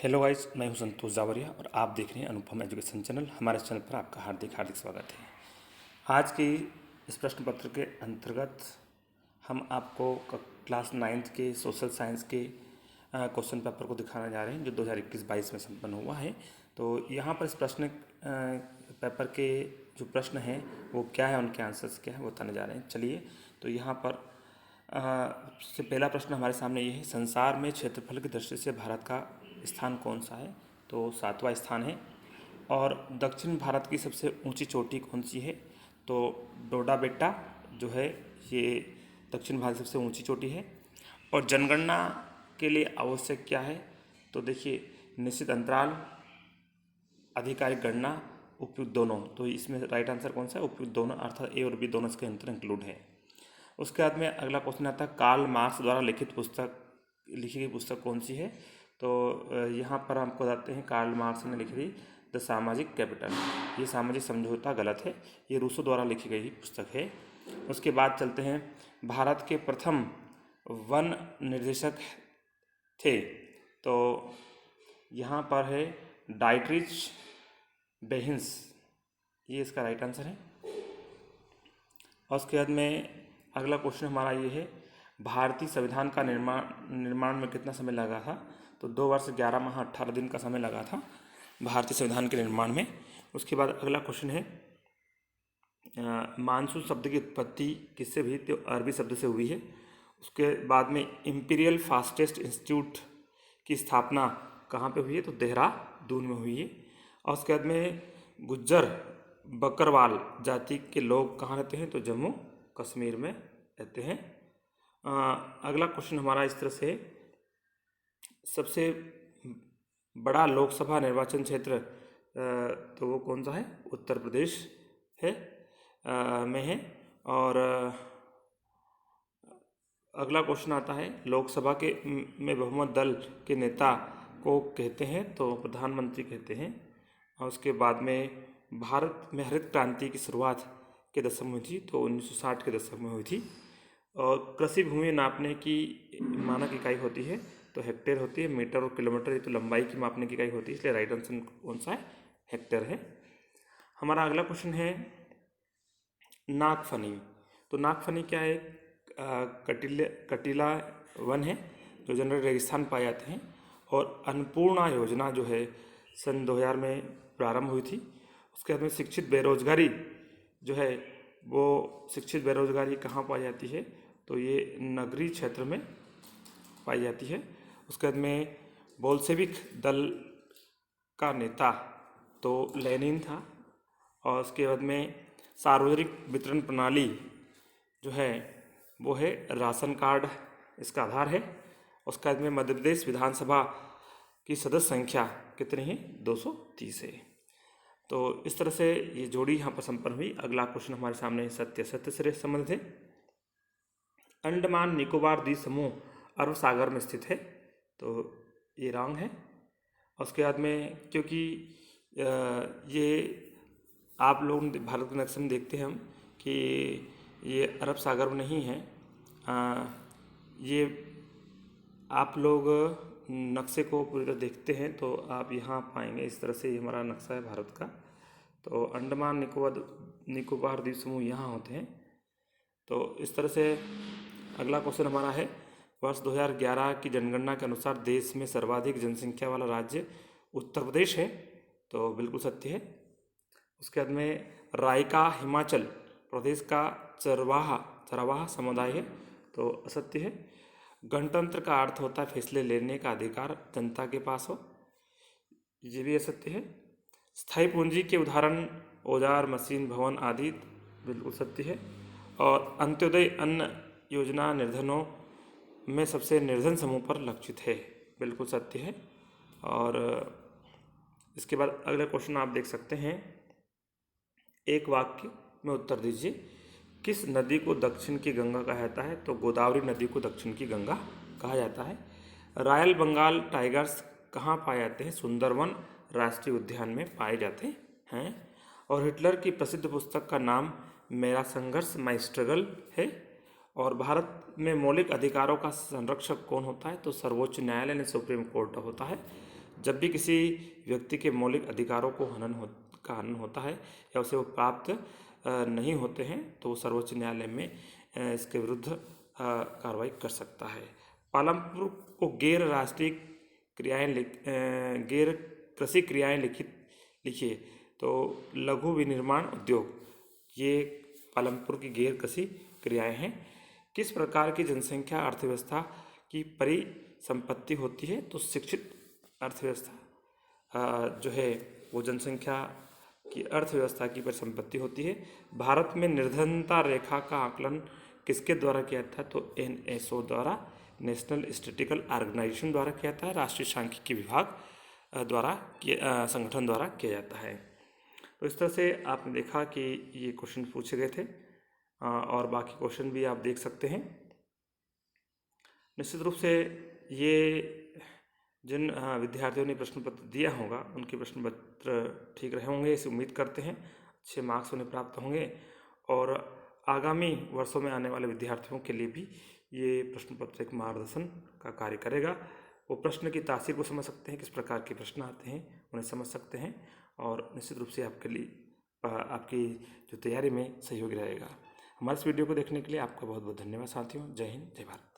Hello guys, मैं हूं संतोष जावरिया और आप देख रहे हैं अनुपम एजुकेशन चैनल। हमारे चैनल पर आपका हार्दिक हार्दिक स्वागत है। आज की इस प्रश्न पत्र के अंतर्गत हम आपको क्लास 9th के सोशल साइंस के क्वेश्चन पेपर को दिखाने जा रहे हैं जो 2021-22 में संपन्न हुआ है। तो यहाँ पर इस प्रश्न पेपर के जो प्रश्न हैं वो क्या है, उनके आंसर्स क्या है वो बताने जा रहे हैं। चलिए, तो यहाँ पर सबसे पहला प्रश्न हमारे सामने ये है, संसार में क्षेत्रफल की दृष्टि से भारत का स्थान कौन सा है? तो 7वां स्थान है। और दक्षिण भारत की सबसे ऊंची चोटी कौन सी है? तो डोडा बेट्टा जो है ये दक्षिण भारत की सबसे ऊंची चोटी है। और जनगणना के लिए आवश्यक क्या है? तो देखिए, निश्चित अंतराल, आधिकारिक गणना, उपयुक्त दोनों। तो इसमें राइट आंसर कौन सा है? उपयुक्त दोनों, अर्थात ए और बी दोनों इसके अंतर इंक्लूड है। उसके बाद में अगला क्वेश्चन आता है, कार्ल मार्क्स द्वारा लिखी गई पुस्तक कौन सी है? तो यहाँ पर हमको बताते हैं कार्ल मार्क्स ने लिखी थी द सामाजिक कैपिटल। ये सामाजिक समझौता गलत है, ये रूसो द्वारा लिखी गई पुस्तक है। उसके बाद चलते हैं, भारत के प्रथम वन निर्देशक थे। तो यहाँ पर है डाइट्रिच बेहिंस, ये इसका राइट आंसर है। और उसके बाद में अगला क्वेश्चन हमारा ये है, भारतीय संविधान का निर्माण में कितना समय लगा था? तो 2 वर्ष 11 माह 18 दिन का समय लगा था भारतीय संविधान के निर्माण में। उसके बाद अगला क्वेश्चन है, मानसून शब्द की उत्पत्ति किससे हुई? तो अरबी शब्द से हुई है। उसके बाद में इंपीरियल फास्टेस्ट इंस्टीट्यूट की स्थापना कहाँ पे हुई है? तो देहरादून में हुई है। और उसके बाद में गुज्जर बकरवाल जाति के लोग कहाँ रहते हैं? तो जम्मू कश्मीर में रहते हैं। अगला क्वेश्चन हमारा इस तरह से, सबसे बड़ा लोकसभा निर्वाचन क्षेत्र तो वो कौन सा है? उत्तर प्रदेश है में है। और अगला क्वेश्चन आता है, लोकसभा के में बहुमत दल के नेता को कहते हैं? तो प्रधानमंत्री कहते हैं। और उसके बाद में भारत में हरित क्रांति की शुरुआत के दशक में हुई थी? तो 1960 के दशक में हुई थी। और कृषि भूमि नापने की मानक इकाई होती है? तो हेक्टेयर होती है। मीटर और किलोमीटर ये तो लंबाई की मापने की इकाई होती है, इसलिए राइट आंसर कौन सा है? हेक्टेयर है। हमारा अगला क्वेश्चन है, नागफनी। तो नागफनी क्या है? कटीला वन है जो जनरल रेगिस्तान पाए जाते हैं। और अन्नपूर्णा योजना जो है सन 2000 में प्रारंभ हुई थी। उसके बाद में शिक्षित बेरोजगारी जो है वो शिक्षित बेरोजगारी कहाँ पाई जाती है? तो ये नगरीय क्षेत्र में पाई जाती है। उसके बाद में बोल्शेविक दल का नेता तो लेनिन था। और उसके बाद में सार्वजनिक वितरण प्रणाली जो है वो है राशन कार्ड, इसका आधार है। उसके बाद में मध्य प्रदेश विधानसभा की सदस्य संख्या कितनी है? 230 है। तो इस तरह से ये जोड़ी यहाँ पर संपन्न हुई। अगला क्वेश्चन हमारे सामने सत्य से संबंधित है, अंडमान निकोबार द्वीप समूह अरब सागर में स्थित है? तो ये रॉन्ग है। उसके बाद में, क्योंकि ये आप लोग भारत के नक्शे में देखते हैं हम कि ये अरब सागर में नहीं है। ये आप लोग नक्शे को पूरी तरह देखते हैं तो आप यहाँ पाएंगे, इस तरह से ये हमारा नक्शा है भारत का। तो अंडमान निकोबार द्वीप समूह यहाँ होते हैं। तो इस तरह से अगला क्वेश्चन हमारा है, वर्ष 2011 की जनगणना के अनुसार देश में सर्वाधिक जनसंख्या वाला राज्य उत्तर प्रदेश है? तो बिल्कुल सत्य है। उसके बाद में रायका हिमाचल प्रदेश का चरवाहा समुदाय है? तो असत्य है। गणतंत्र का अर्थ होता है फैसले लेने का अधिकार जनता के पास हो? ये भी असत्य है। स्थायी पूंजी के उदाहरण औजार, मशीन, भवन आदि? बिल्कुल सत्य है। और अंत्योदय अन्न योजना निर्धनों में सबसे निर्धन समूह पर लक्षित है? बिल्कुल सत्य है। और इसके बाद अगला क्वेश्चन आप देख सकते हैं, एक वाक्य में उत्तर दीजिए, किस नदी को दक्षिण की गंगा कहा जाता है? तो गोदावरी नदी को दक्षिण की गंगा कहा जाता है। रॉयल बंगाल टाइगर्स कहाँ पाए जाते हैं? सुंदरवन राष्ट्रीय उद्यान में पाए जाते हैं। और हिटलर की प्रसिद्ध पुस्तक का नाम मेरा संघर्ष माई स्ट्रगल है। और भारत में मौलिक अधिकारों का संरक्षक कौन होता है? तो सर्वोच्च न्यायालय ने सुप्रीम कोर्ट होता है। जब भी किसी व्यक्ति के मौलिक अधिकारों को का हनन होता है या उसे वो प्राप्त नहीं होते हैं तो वो सर्वोच्च न्यायालय में इसके विरुद्ध कार्रवाई कर सकता है। पालमपुर को गैर राष्ट्रीय क्रियाएं गैर कृषि क्रियाएं लिखिए तो लघु विनिर्माण उद्योग, ये पालमपुर की गैर कृषि क्रियाएं हैं। किस प्रकार की जनसंख्या अर्थव्यवस्था की परिसंपत्ति होती है? तो शिक्षित अर्थव्यवस्था जो है वो जनसंख्या की अर्थव्यवस्था की परिसंपत्ति होती है। भारत में निर्धनता रेखा का आकलन किसके द्वारा किया था? तो NSO द्वारा, नेशनल स्टैटिस्टिकल ऑर्गेनाइजेशन द्वारा किया जाता है, राष्ट्रीय सांख्यिकी विभाग द्वारा संगठन द्वारा किया जाता है। तो इस तरह से आपने देखा कि ये क्वेश्चन पूछे गए थे और बाकी क्वेश्चन भी आप देख सकते हैं। निश्चित रूप से ये जिन विद्यार्थियों ने प्रश्न पत्र दिया होगा उनके प्रश्न पत्र ठीक रहे होंगे, इसे उम्मीद करते हैं। अच्छे मार्क्स उन्हें प्राप्त होंगे और आगामी वर्षों में आने वाले विद्यार्थियों के लिए भी ये प्रश्न पत्र एक मार्गदर्शन का कार्य करेगा। वो प्रश्न की तासीर को समझ सकते हैं, किस प्रकार के प्रश्न आते हैं उन्हें समझ सकते हैं और निश्चित रूप से आपके लिए आपकी जो तैयारी में सहयोगी रहेगा। हमारे इस वीडियो को देखने के लिए आपका बहुत बहुत धन्यवाद साथियों। जय हिंद, जय भारत।